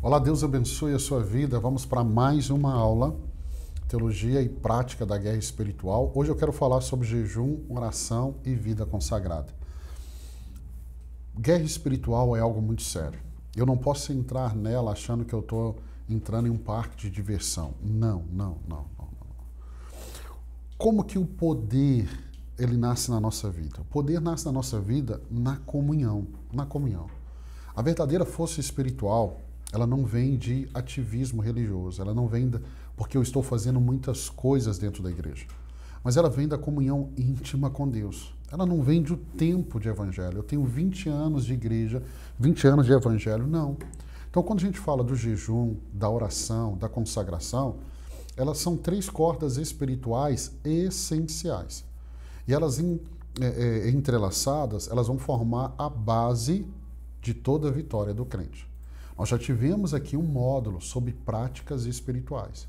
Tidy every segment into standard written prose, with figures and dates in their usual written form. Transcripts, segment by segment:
Olá, Deus abençoe a sua vida. Vamos para mais uma aula, Teologia e Prática da Guerra Espiritual. Hoje eu quero falar sobre jejum, oração e vida consagrada. Guerra espiritual é algo muito sério. Eu não posso entrar nela achando que eu estou entrando em um parque de diversão. Não. Como que o poder, ele nasce na nossa vida? O poder nasce na nossa vida na comunhão. A verdadeira força espiritual, ela não vem de ativismo religioso, ela não vem porque eu estou fazendo muitas coisas dentro da igreja, mas ela vem da comunhão íntima com Deus. Ela não vem do tempo de evangelho. Eu tenho 20 anos de igreja, 20 anos de evangelho, não. Então, quando a gente fala do jejum, da oração, da consagração, elas são três cordas espirituais essenciais. E elas entrelaçadas, elas vão formar a base de toda a vitória do crente. Nós já tivemos aqui um módulo sobre práticas espirituais.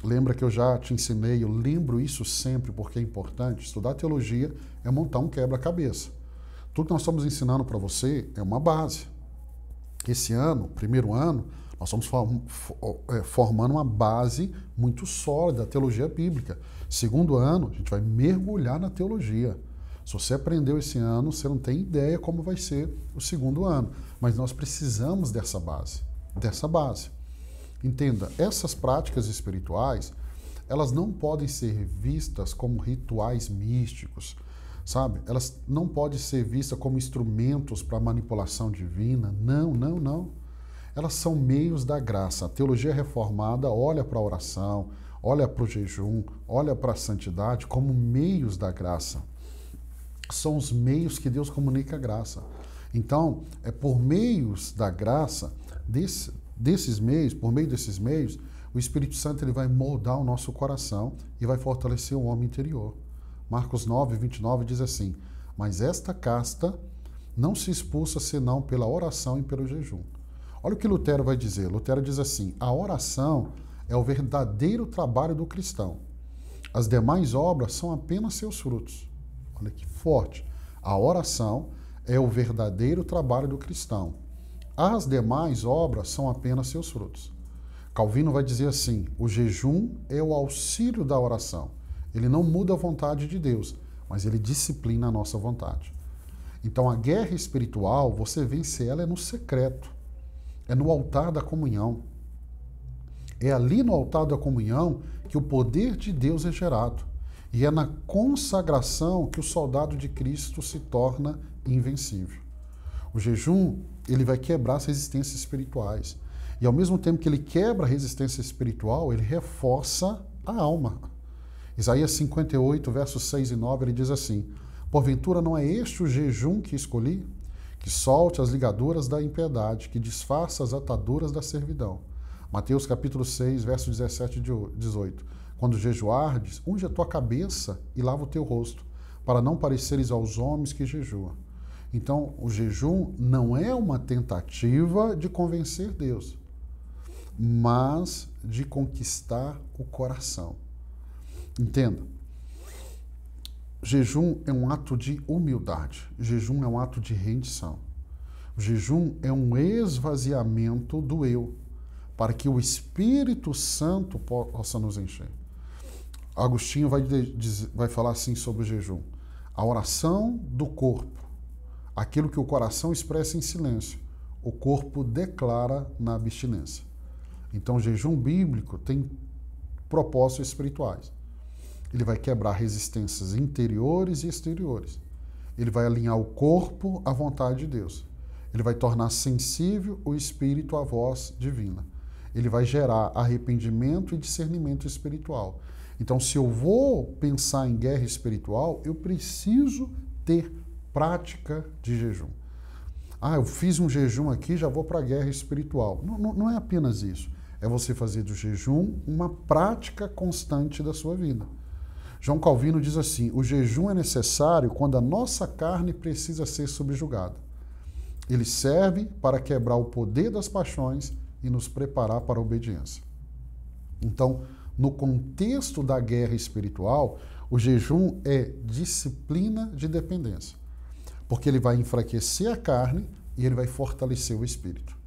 Lembra que eu já te ensinei, eu lembro isso sempre porque é importante. Estudar teologia é montar um quebra-cabeça. Tudo que nós estamos ensinando para você é uma base. Esse ano, primeiro ano, nós estamos formando uma base muito sólida da teologia bíblica. Segundo ano, a gente vai mergulhar na teologia. Se você aprendeu esse ano, você não tem ideia como vai ser o segundo ano. Mas nós precisamos dessa base. Entenda, essas práticas espirituais, elas não podem ser vistas como rituais místicos, sabe? Elas não podem ser vistas como instrumentos para manipulação divina. Não. Elas são meios da graça. A teologia reformada olha para a oração, olha para o jejum, olha para a santidade como meios da graça. São os meios que Deus comunica a graça. Então, é por meios da graça, por meio desses meios, o Espírito Santo ele vai moldar o nosso coração e vai fortalecer o homem interior. Marcos 9, 29 diz assim: mas esta casta não se expulsa senão pela oração e pelo jejum. Olha o que Lutero vai dizer. Lutero diz assim: a oração é o verdadeiro trabalho do cristão. As demais obras são apenas seus frutos. Olha que forte. A oração é o verdadeiro trabalho do cristão. As demais obras são apenas seus frutos. Calvino vai dizer assim: o jejum é o auxílio da oração. Ele não muda a vontade de Deus, mas ele disciplina a nossa vontade. Então a guerra espiritual, você vence ela no secreto. É no altar da comunhão. É ali no altar da comunhão que o poder de Deus é gerado. E é na consagração que o soldado de Cristo se torna invencível. O jejum, ele vai quebrar as resistências espirituais. E ao mesmo tempo que ele quebra a resistência espiritual, ele reforça a alma. Isaías 58, versos 6 e 9, ele diz assim: porventura não é este o jejum que escolhi? Que solte as ligaduras da impiedade, que desfaça as ataduras da servidão. Mateus capítulo 6, versos 17 e 18. Quando jejuardes, unge a tua cabeça e lava o teu rosto, para não pareceres aos homens que jejuam. Então, o jejum não é uma tentativa de convencer Deus, mas de conquistar o coração. Entenda, jejum é um ato de humildade, jejum é um ato de rendição. O jejum é um esvaziamento do eu, para que o Espírito Santo possa nos encher. Agostinho vai falar assim sobre o jejum: a oração do corpo, aquilo que o coração expressa em silêncio, o corpo declara na abstinência. Então o jejum bíblico tem propósitos espirituais. Ele vai quebrar resistências interiores e exteriores. Ele vai alinhar o corpo à vontade de Deus. Ele vai tornar sensível o espírito à voz divina. Ele vai gerar arrependimento e discernimento espiritual. Então, se eu vou pensar em guerra espiritual, eu preciso ter prática de jejum. Eu fiz um jejum aqui, já vou para a guerra espiritual. Não é apenas isso. É você fazer do jejum uma prática constante da sua vida. João Calvino diz assim: o jejum é necessário quando a nossa carne precisa ser subjugada. Ele serve para quebrar o poder das paixões e nos preparar para a obediência. Então, no contexto da guerra espiritual, o jejum é disciplina de dependência, porque ele vai enfraquecer a carne e ele vai fortalecer o espírito.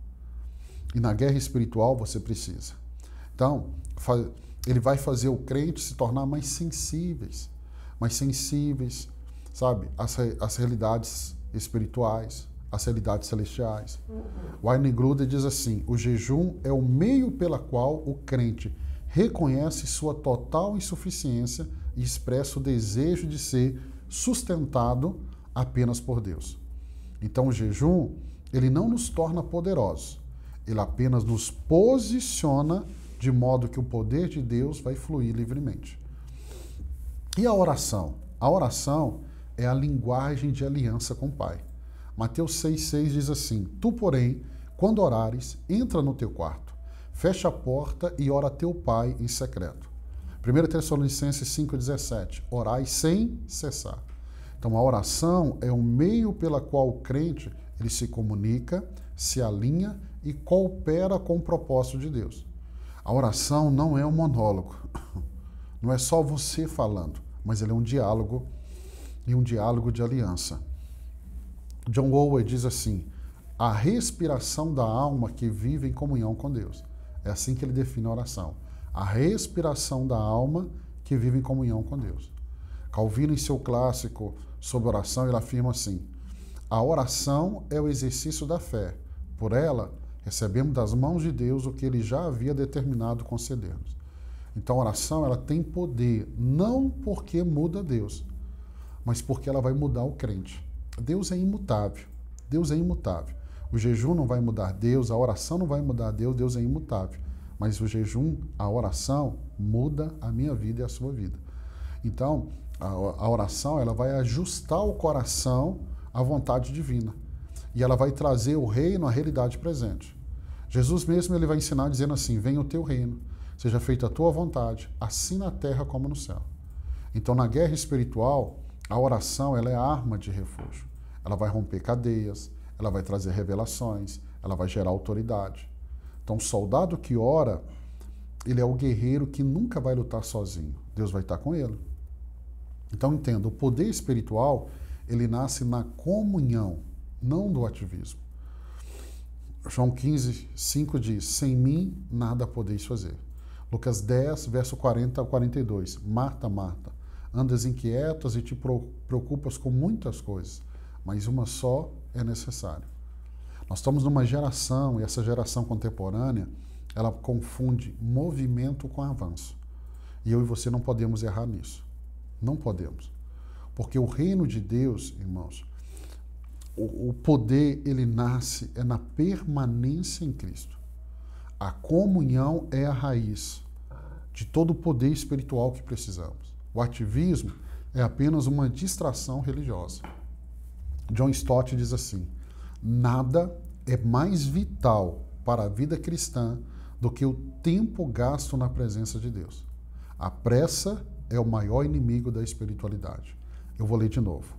E na guerra espiritual você precisa. Então, ele vai fazer o crente se tornar mais sensíveis, sabe, às realidades espirituais, às realidades celestiais. Wayne Grudem diz assim: o jejum é o meio pela qual o crente reconhece sua total insuficiência e expressa o desejo de ser sustentado apenas por Deus. Então o jejum, ele não nos torna poderosos, ele apenas nos posiciona de modo que o poder de Deus vai fluir livremente. E a oração? A oração é a linguagem de aliança com o Pai. Mateus 6,6 diz assim: tu, porém, quando orares, entra no teu quarto, fecha a porta e ora a teu Pai em secreto. 1 Tessalonicenses 5,17, orai sem cessar. Então a oração é o meio pela qual o crente ele se comunica, se alinha e coopera com o propósito de Deus. A oração não é um monólogo, não é só você falando, mas ele é um diálogo e um diálogo de aliança. John Owen diz assim: a respiração da alma que vive em comunhão com Deus. É assim que ele define a oração. A respiração da alma que vive em comunhão com Deus. Calvino, em seu clássico sobre oração, ele afirma assim: a oração é o exercício da fé. Por ela, recebemos das mãos de Deus o que ele já havia determinado conceder-nos. Então a oração ela tem poder, não porque muda Deus, mas porque ela vai mudar o crente. Deus é imutável. Deus é imutável. O jejum não vai mudar Deus, a oração não vai mudar Deus, Deus é imutável. Mas o jejum, a oração, muda a minha vida e a sua vida. Então, a oração ela vai ajustar o coração à vontade divina. E ela vai trazer o reino à realidade presente. Jesus mesmo ele vai ensinar dizendo assim: venha o teu reino, seja feita a tua vontade, assim na terra como no céu. Então, na guerra espiritual, a oração ela é a arma de refúgio. Ela vai romper cadeias, ela vai trazer revelações, ela vai gerar autoridade. Então, o soldado que ora, ele é o guerreiro que nunca vai lutar sozinho. Deus vai estar com ele. Então, entenda, o poder espiritual, ele nasce na comunhão, não do ativismo. João 15:5 diz: sem mim nada podeis fazer. Lucas 10, verso 40 ao 42. Marta, Marta, andas inquietas e te preocupas com muitas coisas, mas uma só é necessária. Nós estamos numa geração, e essa geração contemporânea, ela confunde movimento com avanço. E eu e você não podemos errar nisso. Não podemos. Porque o reino de Deus, irmãos, o poder, ele nasce na permanência em Cristo. A comunhão é a raiz de todo o poder espiritual que precisamos. O ativismo é apenas uma distração religiosa. John Stott diz assim: nada é mais vital para a vida cristã do que o tempo gasto na presença de Deus. A pressa é o maior inimigo da espiritualidade. Eu vou ler de novo.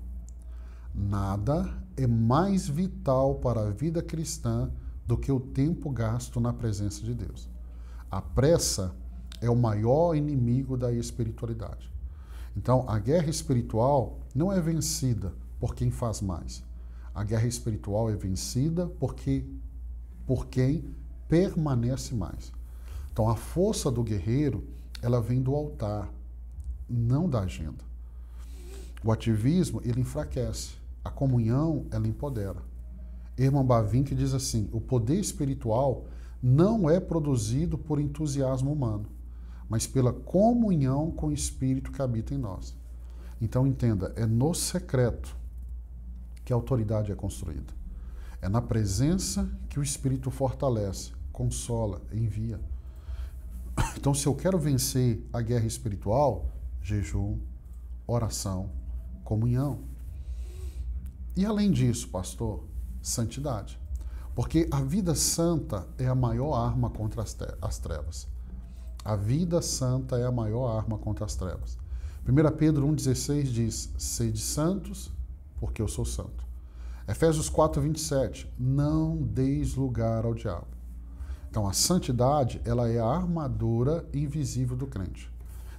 Nada é mais vital para a vida cristã do que o tempo gasto na presença de Deus. A pressa é o maior inimigo da espiritualidade. Então, a guerra espiritual não é vencida por quem faz mais. A guerra espiritual é vencida por quem permanece mais. Então, a força do guerreiro, ela vem do altar, não da agenda. O ativismo, ele enfraquece. A comunhão, ela empodera. Herman Bavinck diz assim: o poder espiritual não é produzido por entusiasmo humano, mas pela comunhão com o Espírito que habita em nós. Então, entenda, é no secreto que a autoridade é construída. É na presença que o Espírito fortalece, consola, envia. Então, se eu quero vencer a guerra espiritual, jejum, oração, comunhão. E além disso, pastor, santidade. Porque a vida santa é a maior arma contra as trevas. A vida santa é a maior arma contra as trevas. 1 Pedro 1,16 diz: sede santos, porque eu sou santo. Efésios 4,27, não deis lugar ao diabo. Então, a santidade, ela é a armadura invisível do crente.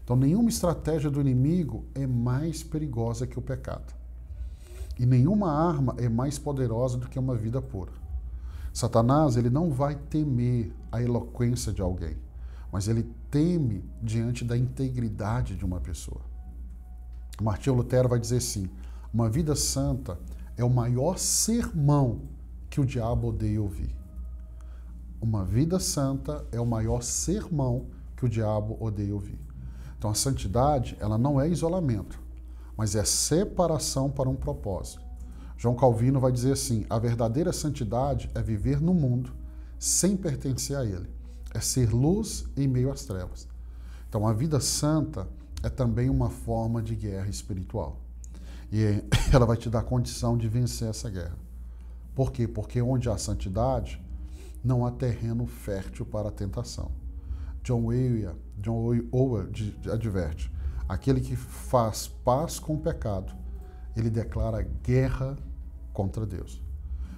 Então, nenhuma estratégia do inimigo é mais perigosa que o pecado. E nenhuma arma é mais poderosa do que uma vida pura. Satanás, ele não vai temer a eloquência de alguém, mas ele teme diante da integridade de uma pessoa. Martinho Lutero vai dizer assim: uma vida santa é o maior sermão que o diabo odeia ouvir. Uma vida santa é o maior sermão que o diabo odeia ouvir. Então a santidade, ela não é isolamento, mas é separação para um propósito. João Calvino vai dizer assim: a verdadeira santidade é viver no mundo sem pertencer a ele. É ser luz em meio às trevas. Então a vida santa é também uma forma de guerra espiritual. E ela vai te dar condição de vencer essa guerra. Por quê? Porque onde há santidade, não há terreno fértil para a tentação. John Owen adverte: aquele que faz paz com o pecado, ele declara guerra contra Deus.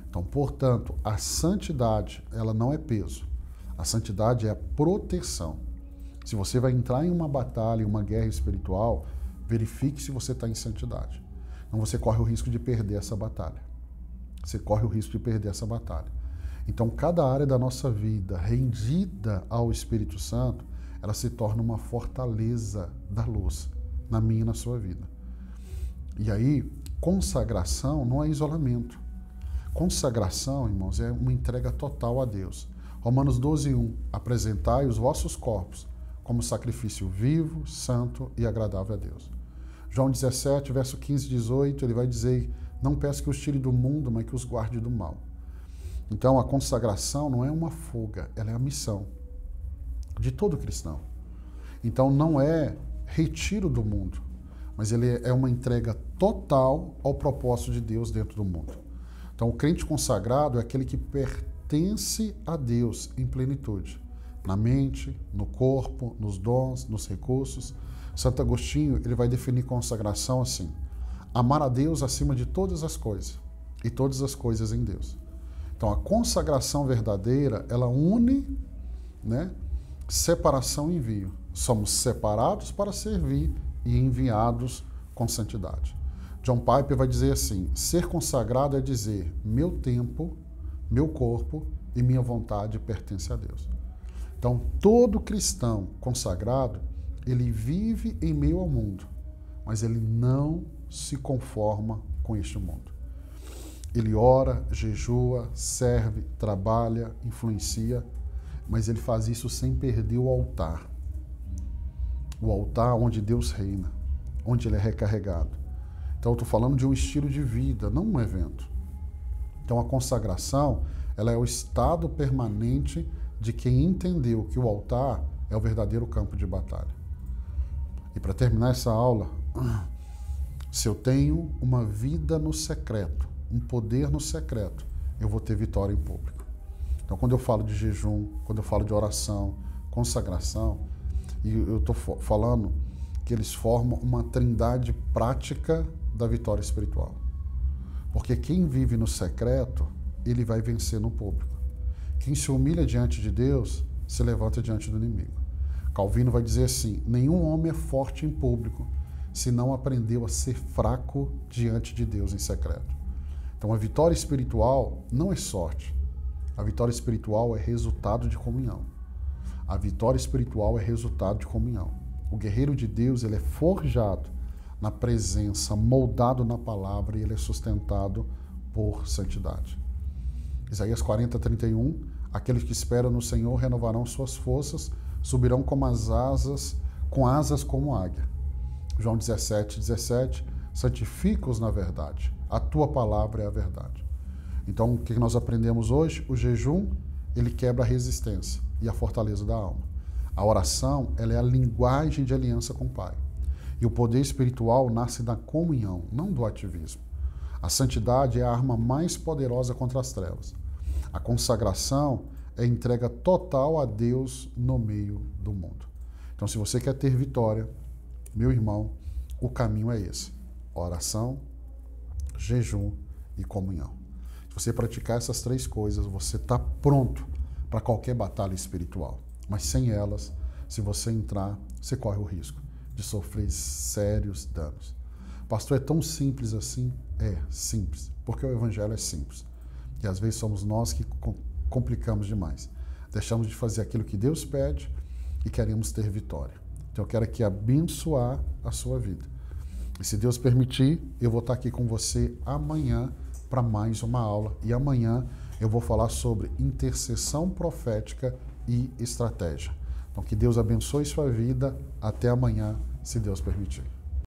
Então, portanto, a santidade, ela não é peso. A santidade é a proteção. Se você vai entrar em uma batalha, em uma guerra espiritual, verifique se você está em santidade. Então você corre o risco de perder essa batalha. Você corre o risco de perder essa batalha. Então, cada área da nossa vida rendida ao Espírito Santo, ela se torna uma fortaleza da luz na minha e na sua vida. E aí, consagração não é isolamento. Consagração, irmãos, é uma entrega total a Deus. Romanos 12:1, apresentai os vossos corpos como sacrifício vivo, santo e agradável a Deus. João 17, verso 15 e 18, ele vai dizer: não peço que os tire do mundo, mas que os guarde do mal. Então, a consagração não é uma fuga, ela é a missão de todo cristão. Então, não é retiro do mundo, mas ele é uma entrega total ao propósito de Deus dentro do mundo. Então, o crente consagrado é aquele que pertence a Deus em plenitude, na mente, no corpo, nos dons, nos recursos. Santo Agostinho, ele vai definir consagração assim: amar a Deus acima de todas as coisas e todas as coisas em Deus. Então, a consagração verdadeira, ela une, separação e envio. Somos separados para servir e enviados com santidade. John Piper vai dizer assim: ser consagrado é dizer, meu tempo, meu corpo e minha vontade pertencem a Deus. Então, todo cristão consagrado, ele vive em meio ao mundo, mas ele não se conforma com este mundo. Ele ora, jejua, serve, trabalha, influencia, mas ele faz isso sem perder o altar. O altar onde Deus reina, onde ele é recarregado. Então, eu estou falando de um estilo de vida, não um evento. Então, a consagração, ela é o estado permanente de quem entendeu que o altar é o verdadeiro campo de batalha. E para terminar essa aula, se eu tenho uma vida no secreto, um poder no secreto, eu vou ter vitória em público. Então, quando eu falo de jejum, quando eu falo de oração, consagração, e eu estou falando que eles formam uma trindade prática da vitória espiritual. Porque quem vive no secreto, ele vai vencer no público. Quem se humilha diante de Deus, se levanta diante do inimigo. Calvino vai dizer assim: nenhum homem é forte em público se não aprendeu a ser fraco diante de Deus em secreto. Então, a vitória espiritual não é sorte. A vitória espiritual é resultado de comunhão. A vitória espiritual é resultado de comunhão. O guerreiro de Deus, ele é forjado na presença, moldado na palavra, e ele é sustentado por santidade. Isaías 40:31, aqueles que esperam no Senhor renovarão suas forças, subirão como as asas, com asas como águia. João 17:17, santifica-os na verdade. A tua palavra é a verdade. Então, o que nós aprendemos hoje? O jejum, ele quebra a resistência e a fortaleza da alma. A oração, ela é a linguagem de aliança com o Pai. E o poder espiritual nasce da comunhão, não do ativismo. A santidade é a arma mais poderosa contra as trevas. A consagração é a entrega total a Deus no meio do mundo. Então, se você quer ter vitória, meu irmão, o caminho é esse: oração, jejum e comunhão. Se você praticar essas três coisas, você está pronto para qualquer batalha espiritual. Mas sem elas, se você entrar, você corre o risco de sofrer sérios danos. Pastor, é tão simples assim? É simples, porque o evangelho é simples. E às vezes somos nós que complicamos demais. Deixamos de fazer aquilo que Deus pede e queremos ter vitória. Então eu quero aqui abençoar a sua vida. E se Deus permitir, eu vou estar aqui com você amanhã para mais uma aula. E amanhã eu vou falar sobre intercessão profética e estratégia. Então que Deus abençoe sua vida. Até amanhã, se Deus permitir.